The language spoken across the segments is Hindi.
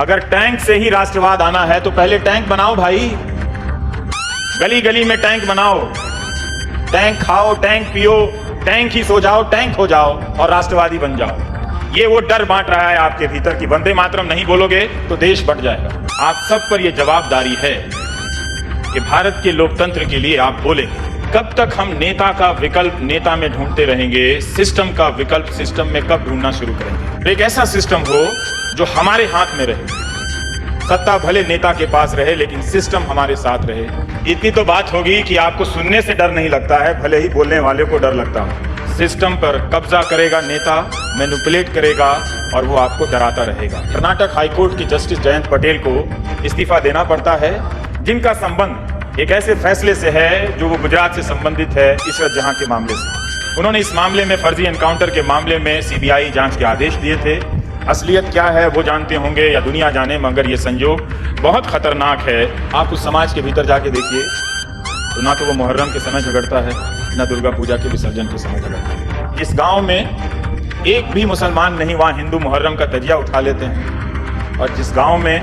अगर टैंक से ही राष्ट्रवाद आना है तो पहले टैंक बनाओ भाई, गली गली में टैंक बनाओ, टैंक खाओ, टैंक पियो, टैंक ही सो जाओ, टैंक हो जाओ और राष्ट्रवादी बन जाओ। ये वो डर बांट रहा है आपके भीतर कि वंदे मातरम नहीं बोलोगे तो देश बंट जाएगा। आप सब पर यह जवाबदारी है कि भारत के लोकतंत्र के लिए आप बोलेंगे। कब तक हम नेता का विकल्प नेता में ढूंढते रहेंगे, सिस्टम का विकल्प सिस्टम में कब ढूंढना शुरू करेंगे? एक ऐसा सिस्टम हो जो हमारे हाथ में रहे, सत्ता भले नेता के पास रहे लेकिन सिस्टम हमारे साथ रहे। इतनी तो बात होगी कि आपको सुनने से डर नहीं लगता है, भले ही बोलने वाले को डर लगता हो। सिस्टम पर कब्जा करेगा नेता, मैनिपुलेट करेगा और वो आपको डराता रहेगा। कर्नाटक हाईकोर्ट की जस्टिस जयंत पटेल को इस्तीफा देना पड़ता है, जिनका संबंध एक ऐसे फैसले से है जो वो गुजरात से संबंधित है, इशरत जहां के मामले से। उन्होंने इस मामले में फर्जी एनकाउंटर के मामले में सीबीआई जांच के आदेश दिए थे। असलियत क्या है वो जानते होंगे या दुनिया जाने, मगर ये संयोग बहुत खतरनाक है। आप उस समाज के भीतर जाके देखिए तो ना तो वो मुहर्रम के समय झगड़ता है, ना दुर्गा पूजा के विसर्जन के समय झगड़ता है। इस गांव में एक भी मुसलमान नहीं, वहां हिंदू मुहर्रम का तजिया उठा लेते हैं। और जिस गांव में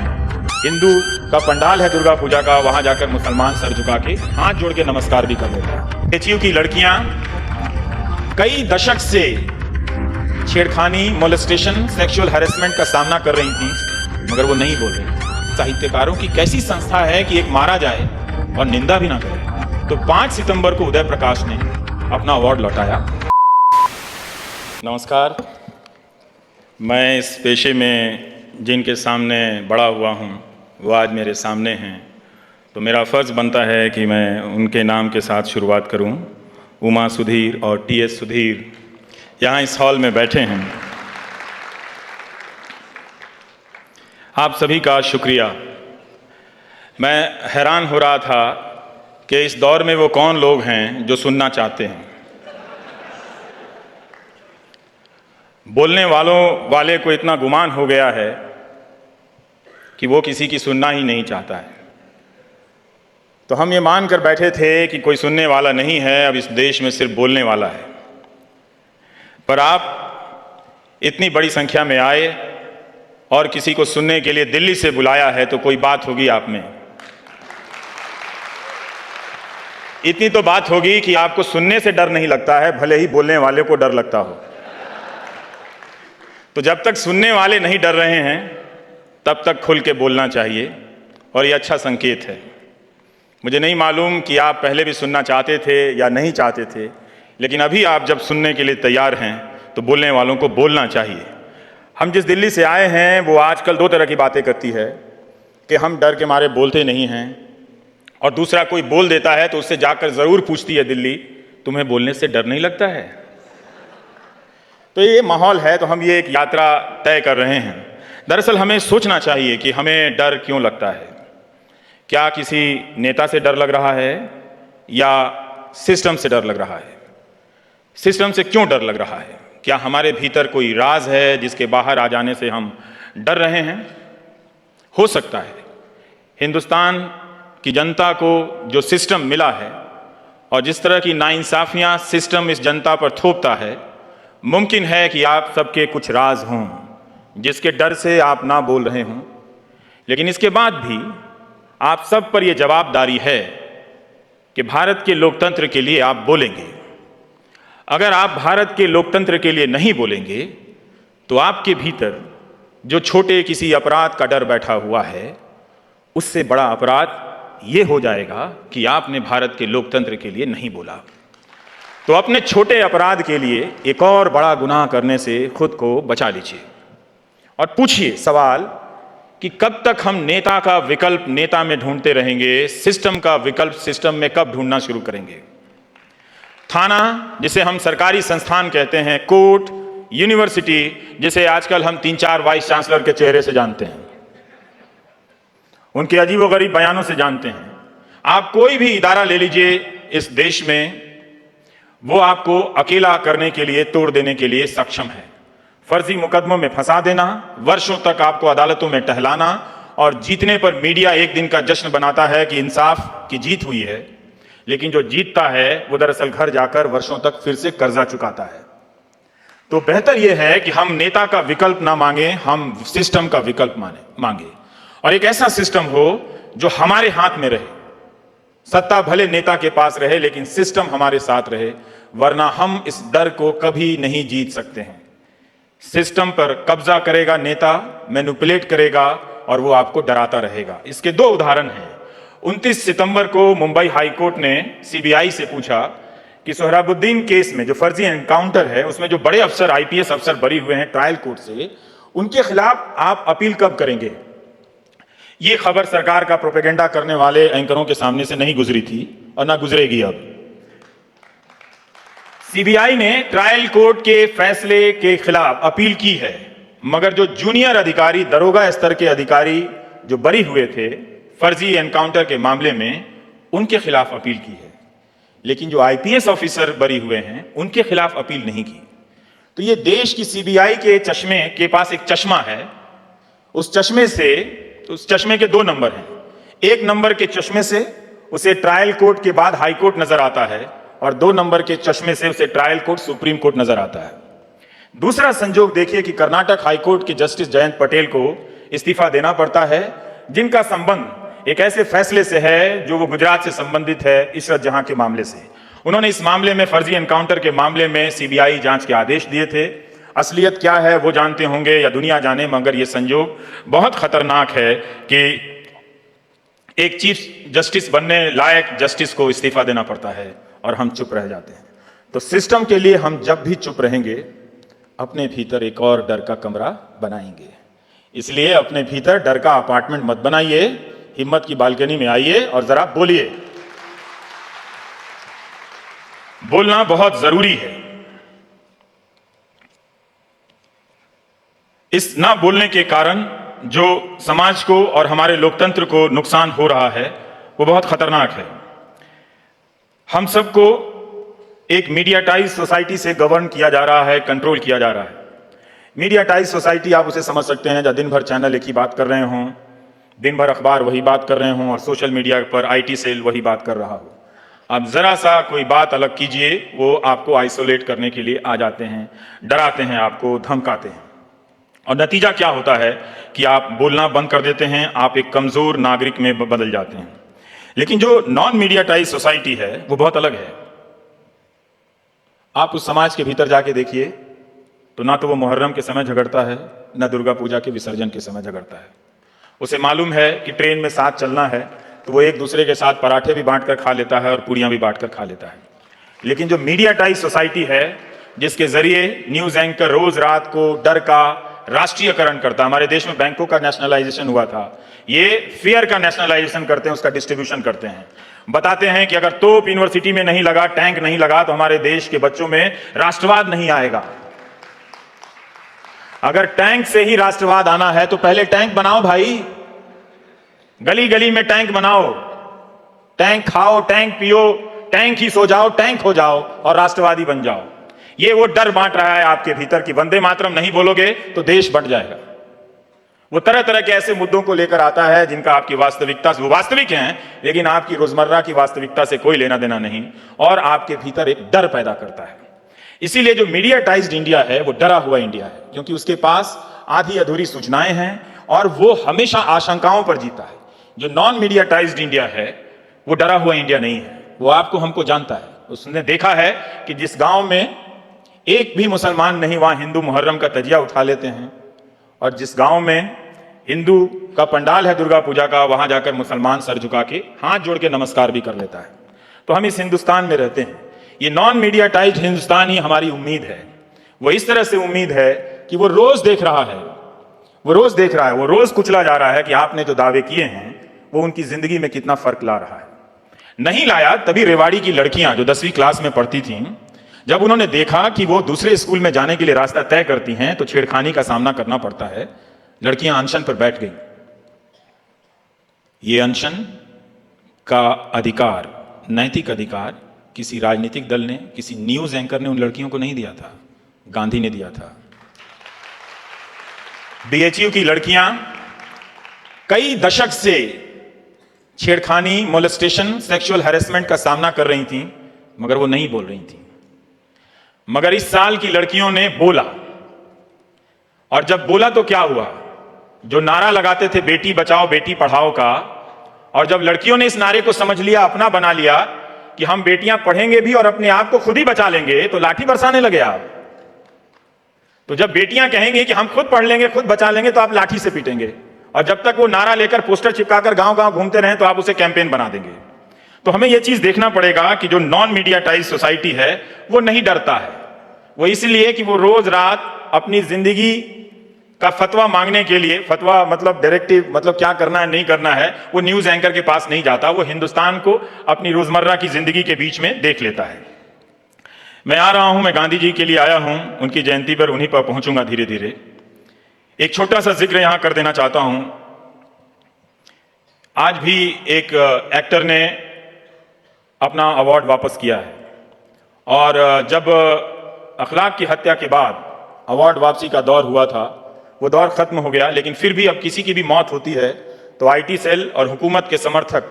हिंदू का पंडाल है दुर्गा पूजा का, वहां जाकर मुसलमान सर झुका के हाथ जोड़ के नमस्कार भी कर लेते हैं। एचयू की लड़कियां कई दशक से छेड़खानी, मोलेस्टेशन, सेक्सुअल हैरेसमेंट का सामना कर रही थी, मगर वो नहीं बोल रही। साहित्यकारों की कैसी संस्था है कि एक मारा जाए और निंदा भी ना करे? तो 5 सितंबर को उदय प्रकाश ने अपना अवार्ड लौटाया। नमस्कार, मैं इस पेशे में जिनके सामने बड़ा हुआ हूँ वो आज मेरे सामने हैं, तो मेरा फ़र्ज़ बनता है कि मैं उनके नाम के साथ शुरुआत करूँ। उमा सुधीर और टीएस सुधीर यहाँ इस हॉल में बैठे हैं। आप सभी का शुक्रिया। मैं हैरान हो रहा था कि इस दौर में वो कौन लोग हैं जो सुनना चाहते हैं। बोलने वाले को इतना गुमान हो गया है कि वो किसी की सुनना ही नहीं चाहता है। तो हम ये मान कर बैठे थे कि कोई सुनने वाला नहीं है, अब इस देश में सिर्फ बोलने वाला है। पर आप इतनी बड़ी संख्या में आए और किसी को सुनने के लिए दिल्ली से बुलाया है, तो कोई बात होगी आप में। इतनी तो बात होगी कि आपको सुनने से डर नहीं लगता है, भले ही बोलने वाले को डर लगता हो। तो जब तक सुनने वाले नहीं डर रहे हैं तब तक खुल के बोलना चाहिए और ये अच्छा संकेत है। मुझे नहीं मालूम कि आप पहले भी सुनना चाहते थे या नहीं चाहते थे, लेकिन अभी आप जब सुनने के लिए तैयार हैं तो बोलने वालों को बोलना चाहिए। हम जिस दिल्ली से आए हैं वो आजकल 2 तरह की बातें करती है कि हम डर के मारे बोलते नहीं हैं, और दूसरा कोई बोल देता है तो उससे जाकर ज़रूर पूछती है दिल्ली, तुम्हें बोलने से डर नहीं लगता है? तो ये माहौल है, तो हम ये एक यात्रा तय कर रहे हैं। दरअसल हमें सोचना चाहिए कि हमें डर क्यों लगता है। क्या किसी नेता से डर लग रहा है या सिस्टम से डर लग रहा है? सिस्टम से क्यों डर लग रहा है? क्या हमारे भीतर कोई राज है जिसके बाहर आ जाने से हम डर रहे हैं? हो सकता है हिंदुस्तान की जनता को जो सिस्टम मिला है और जिस तरह की नाइंसाफियां सिस्टम इस जनता पर थोपता है, मुमकिन है कि आप सबके कुछ राज हों जिसके डर से आप ना बोल रहे हों। लेकिन इसके बाद भी आप सब पर यह जवाबदारी है कि भारत के लोकतंत्र के लिए आप बोलेंगे। अगर आप भारत के लोकतंत्र के लिए नहीं बोलेंगे तो आपके भीतर जो छोटे किसी अपराध का डर बैठा हुआ है, उससे बड़ा अपराध ये हो जाएगा कि आपने भारत के लोकतंत्र के लिए नहीं बोला। तो अपने छोटे अपराध के लिए एक और बड़ा गुनाह करने से खुद को बचा लीजिए और पूछिए सवाल कि कब तक हम नेता का विकल्प नेता में ढूंढते रहेंगे, सिस्टम का विकल्प सिस्टम में कब ढूंढना शुरू करेंगे। थाना जिसे हम सरकारी संस्थान कहते हैं, कोर्ट, यूनिवर्सिटी जिसे आजकल हम 3-4 वाइस चांसलर के चेहरे से जानते हैं, उनके अजीबोगरीब बयानों से जानते हैं। आप कोई भी इदारा ले लीजिए इस देश में, वो आपको अकेला करने के लिए, तोड़ देने के लिए सक्षम है। फर्जी मुकदमों में फंसा देना, वर्षों तक आपको अदालतों में टहलाना, और जीतने पर मीडिया एक दिन का जश्न बनाता है कि इंसाफ की जीत हुई है, लेकिन जो जीतता है वो दरअसल घर जाकर वर्षों तक फिर से कर्जा चुकाता है। तो बेहतर यह है कि हम नेता का विकल्प ना मांगे, हम सिस्टम का विकल्प मांगे, और एक ऐसा सिस्टम हो जो हमारे हाथ में रहे। सत्ता भले नेता के पास रहे, लेकिन सिस्टम हमारे साथ रहे, वरना हम इस डर को कभी नहीं जीत सकते हैं। सिस्टम पर कब्जा करेगा नेता, मैनिपुलेट करेगा, और वो आपको डराता रहेगा। इसके दो उदाहरण हैं। 29 सितंबर को मुंबई हाईकोर्ट ने सीबीआई से पूछा कि सोहराबुद्दीन केस में जो फर्जी एनकाउंटर है, उसमें जो बड़े अफसर, आईपीएस अफसर बरी हुए हैं ट्रायल कोर्ट से, उनके खिलाफ आप अपील कब करेंगे। ये खबर सरकार का प्रोपेगेंडा करने वाले एंकरों के सामने से नहीं गुजरी थी और ना गुजरेगी अब। सीबीआई ने ट्रायल कोर्ट के फैसले के खिलाफ अपील की है, मगर जो जूनियर अधिकारी, दरोगा स्तर के अधिकारी जो बरी हुए थे फर्जी एनकाउंटर के मामले में, उनके खिलाफ अपील की है। लेकिन जो आईपीएस ऑफिसर बरी हुए हैं, उनके खिलाफ अपील नहीं की। तो ये देश की सीबीआई के चश्मे के पास एक चश्मा है। उस चश्मे के दो नंबर हैं। एक नंबर के चश्मे से उसे ट्रायल कोर्ट के बाद हाई कोर्ट नजर आता है, और 2 नंबर के चश्मे से उसे ट्रायल कोर्ट, सुप्रीम कोर्ट नजर आता है। दूसरा संजोग देखिए कि कर्नाटक हाईकोर्ट के जस्टिस जयंत पटेल को इस्तीफा देना पड़ता है, जिनका संबंध एक ऐसे फैसले से है जो वो गुजरात से संबंधित है, इशरत जहां के मामले से। उन्होंने इस मामले में, फर्जी एनकाउंटर के मामले में, सीबीआई जांच के आदेश दिए थे। असलियत क्या है वो जानते होंगे या दुनिया जाने, मगर यह संयोग बहुत खतरनाक है कि एक चीफ जस्टिस बनने लायक जस्टिस को इस्तीफा देना पड़ता है और हम चुप रह जाते हैं। तो सिस्टम के लिए हम जब भी चुप रहेंगे, अपने भीतर एक और डर का कमरा बनाएंगे। इसलिए अपने भीतर डर का अपार्टमेंट मत बनाइए, हिम्मत की बालकनी में आइए और जरा बोलिए। बोलना बहुत जरूरी है। इस ना बोलने के कारण जो समाज को और हमारे लोकतंत्र को नुकसान हो रहा है, वो बहुत खतरनाक है। हम सबको एक मीडियाटाइज सोसाइटी से गवर्न किया जा रहा है, कंट्रोल किया जा रहा है। मीडियाटाइज सोसाइटी आप उसे समझ सकते हैं जहाँ दिन भर चैनल एक ही बात कर रहे हों, दिन भर अखबार वही बात कर रहे हों, और सोशल मीडिया पर आईटी सेल वही बात कर रहा हो। आप जरा सा कोई बात अलग कीजिए, वो आपको आइसोलेट करने के लिए आ जाते हैं, डराते हैं, आपको धमकाते हैं, और नतीजा क्या होता है कि आप बोलना बंद कर देते हैं, आप एक कमजोर नागरिक में बदल जाते हैं। लेकिन जो नॉन मीडियाटाइज सोसाइटी है वो बहुत अलग है। आप उस समाज के भीतर जाके देखिए तो ना तो वो मुहर्रम के समय झगड़ता है, ना दुर्गा पूजा के विसर्जन के समय झगड़ता है। उसे मालूम है कि ट्रेन में साथ चलना है तो वो एक दूसरे के साथ पराठे भी बांट कर खा लेता है और पूड़ियां भी बांट कर खा लेता है। लेकिन जो मीडियाटाइज सोसाइटी है, जिसके जरिए न्यूज एंकर रोज रात को डर का राष्ट्रीयकरण करता, हमारे देश में बैंकों का नेशनलाइजेशन हुआ था, ये फियर का नेशनलाइजेशन करते हैं, उसका डिस्ट्रीब्यूशन करते हैं। बताते हैं कि अगर तोप यूनिवर्सिटी में नहीं लगा, टैंक नहीं लगा, तो हमारे देश के बच्चों में राष्ट्रवाद नहीं आएगा। अगर टैंक से ही राष्ट्रवाद आना है तो पहले टैंक बनाओ भाई, गली गली में टैंक बनाओ, टैंक खाओ, टैंक पियो, टैंक ही सो जाओ, टैंक हो जाओ और राष्ट्रवादी बन जाओ। ये वो डर बांट रहा है आपके भीतर कि वंदे मातरम नहीं बोलोगे तो देश बंट जाएगा। वो तरह तरह के ऐसे मुद्दों को लेकर आता है जिनका आपकी वास्तविकता से, वो वास्तविक हैं लेकिन आपकी रोजमर्रा की वास्तविकता से कोई लेना देना नहीं, और आपके भीतर एक डर पैदा करता है। इसीलिए जो मीडियाटाइज्ड इंडिया है वो डरा हुआ इंडिया है, क्योंकि उसके पास आधी अधूरी सूचनाएं हैं और वो हमेशा आशंकाओं पर जीता है। जो नॉन मीडियाटाइज्ड इंडिया है वो डरा हुआ इंडिया नहीं है, वो आपको हमको जानता है। उसने देखा है कि जिस गांव में एक भी मुसलमान नहीं, वहां हिंदू मुहर्रम का तजिया उठा लेते हैं, और जिस गांव में हिंदू का पंडाल है दुर्गा पूजा का, वहां जाकर मुसलमान सर झुका के हाथ जोड़ के नमस्कार भी कर लेता है। तो हम इस हिंदुस्तान में रहते हैं। ये नॉन मीडियाटाइज्ड हिंदुस्तान ही हमारी उम्मीद है। वो इस तरह से उम्मीद है कि वो रोज देख रहा है, वो रोज कुचला जा रहा है कि आपने जो दावे किए हैं वो उनकी जिंदगी में कितना फर्क ला रहा है। नहीं लाया तभी रेवाड़ी की लड़कियां जो 10वीं क्लास में पढ़ती थीं, जब उन्होंने देखा कि वो दूसरे स्कूल में जाने के लिए रास्ता तय करती हैं तो छेड़खानी का सामना करना पड़ता है, लड़कियां अनशन पर बैठ गई। ये अनशन का अधिकार, नैतिक अधिकार, किसी राजनीतिक दल ने, किसी न्यूज एंकर ने उन लड़कियों को नहीं दिया था, गांधी ने दिया था। बीएचयू की लड़कियां कई दशक से छेड़खानी, मोलेस्टेशन, सेक्सुअल हैरेसमेंट का सामना कर रही थीं, मगर वो नहीं बोल रही थीं। मगर इस साल की लड़कियों ने बोला, और जब बोला तो क्या हुआ? जो नारा लगाते थे बेटी बचाओ बेटी पढ़ाओ का, और जब लड़कियों ने इस नारे को समझ लिया, अपना बना लिया कि हम बेटियां पढ़ेंगे भी और अपने आप को खुद ही बचा लेंगे, तो लाठी बरसाने लगे आप। तो जब बेटियां कहेंगे कि हम खुद पढ़ लेंगे खुद बचा लेंगे, तो आप लाठी से पीटेंगे, और जब तक वो नारा लेकर पोस्टर चिपकाकर गांव गांव घूमते रहें तो आप उसे कैंपेन बना देंगे। तो हमें यह चीज देखना पड़ेगा कि जो नॉन मीडियाटाइज सोसाइटी है वो नहीं डरता है। वो इसलिए कि वो रोज रात अपनी जिंदगी का फतवा मांगने के लिए, फतवा मतलब डायरेक्टिव, मतलब क्या करना है नहीं करना है, वो न्यूज एंकर के पास नहीं जाता। वो हिंदुस्तान को अपनी रोजमर्रा की जिंदगी के बीच में देख लेता है। मैं आ रहा हूं, मैं गांधी जी के लिए आया हूं, उनकी जयंती पर उन्हीं पर पहुंचूंगा धीरे धीरे। एक छोटा सा जिक्र यहां कर देना चाहता हूं। आज भी एक एक्टर ने अपना अवार्ड वापस किया है, और जब अखलाक की हत्या के बाद अवार्ड वापसी का दौर हुआ था, वो दौर खत्म हो गया। लेकिन फिर भी अब किसी की भी मौत होती है तो आईटी सेल और हुकूमत के समर्थक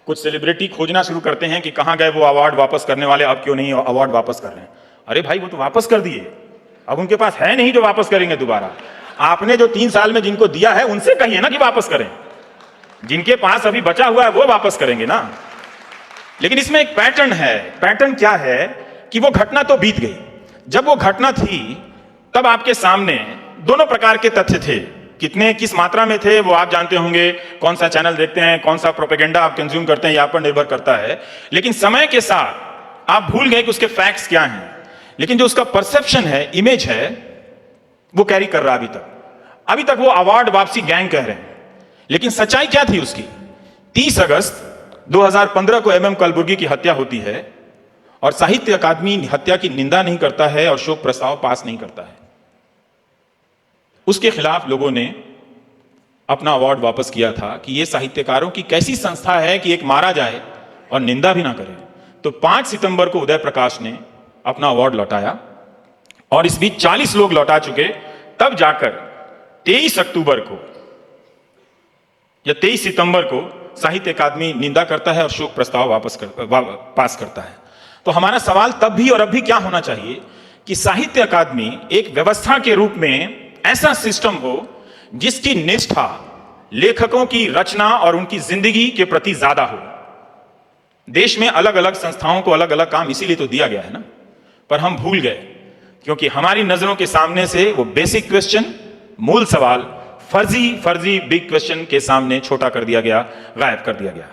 कुछ सेलिब्रिटी खोजना शुरू करते हैं कि कहां गए वो अवार्ड वापस करने वाले, अब क्यों नहीं अवार्ड वापस कर रहे हैं। अरे भाई, वो तो वापस कर दिए, अब उनके पास है नहीं जो वापस करेंगे दोबारा। आपने जो 3 साल में जिनको दिया है उनसे कहिए ना कि वापस करें, जिनके पास अभी बचा हुआ है वो वापस करेंगे ना। लेकिन इसमें एक पैटर्न है। पैटर्न क्या है कि वो घटना तो बीत गई, जब वो घटना थी तब आपके सामने दोनों प्रकार के तथ्य थे। कितने किस मात्रा में थे वो आप जानते होंगे, कौन सा चैनल देखते हैं, कौन सा प्रोपेगेंडा आप कंज्यूम करते हैं, ये आप पर निर्भर करता है। लेकिन समय के साथ आप भूल गए कि उसके फैक्ट्स क्या हैं, लेकिन जो उसका परसेप्शन है, इमेज है, वो कैरी कर रहा अभी तक वो अवार्ड वापसी गैंग कह रहे हैं। लेकिन सच्चाई क्या थी उसकी? 30 अगस्त 2015 को एमएम कलबुर्गी की हत्या होती है, और साहित्य अकादमी हत्या की निंदा नहीं करता है और शोक प्रस्ताव पास नहीं करता है। उसके खिलाफ लोगों ने अपना अवार्ड वापस किया था कि यह साहित्यकारों की कैसी संस्था है कि एक मारा जाए और निंदा भी ना करे। तो 5 सितंबर को उदय प्रकाश ने अपना अवार्ड लौटाया, और इस बीच 40 लोग लौटा चुके। तब जाकर 23 अक्टूबर को या 23 सितंबर को साहित्य अकादमी निंदा करता है और शोक प्रस्ताव पास करता है। तो हमारा सवाल तब भी और अब भी क्या होना चाहिए कि साहित्य अकादमी एक व्यवस्था के रूप में ऐसा सिस्टम हो जिसकी निष्ठा लेखकों की रचना और उनकी जिंदगी के प्रति ज्यादा हो। देश में अलग अलग संस्थाओं को अलग अलग काम इसीलिए तो दिया गया है ना, पर हम भूल गए, क्योंकि हमारी नजरों के सामने से वो बेसिक क्वेश्चन, मूल सवाल फर्जी बिग क्वेश्चन के सामने छोटा कर दिया गया, गायब कर दिया गया।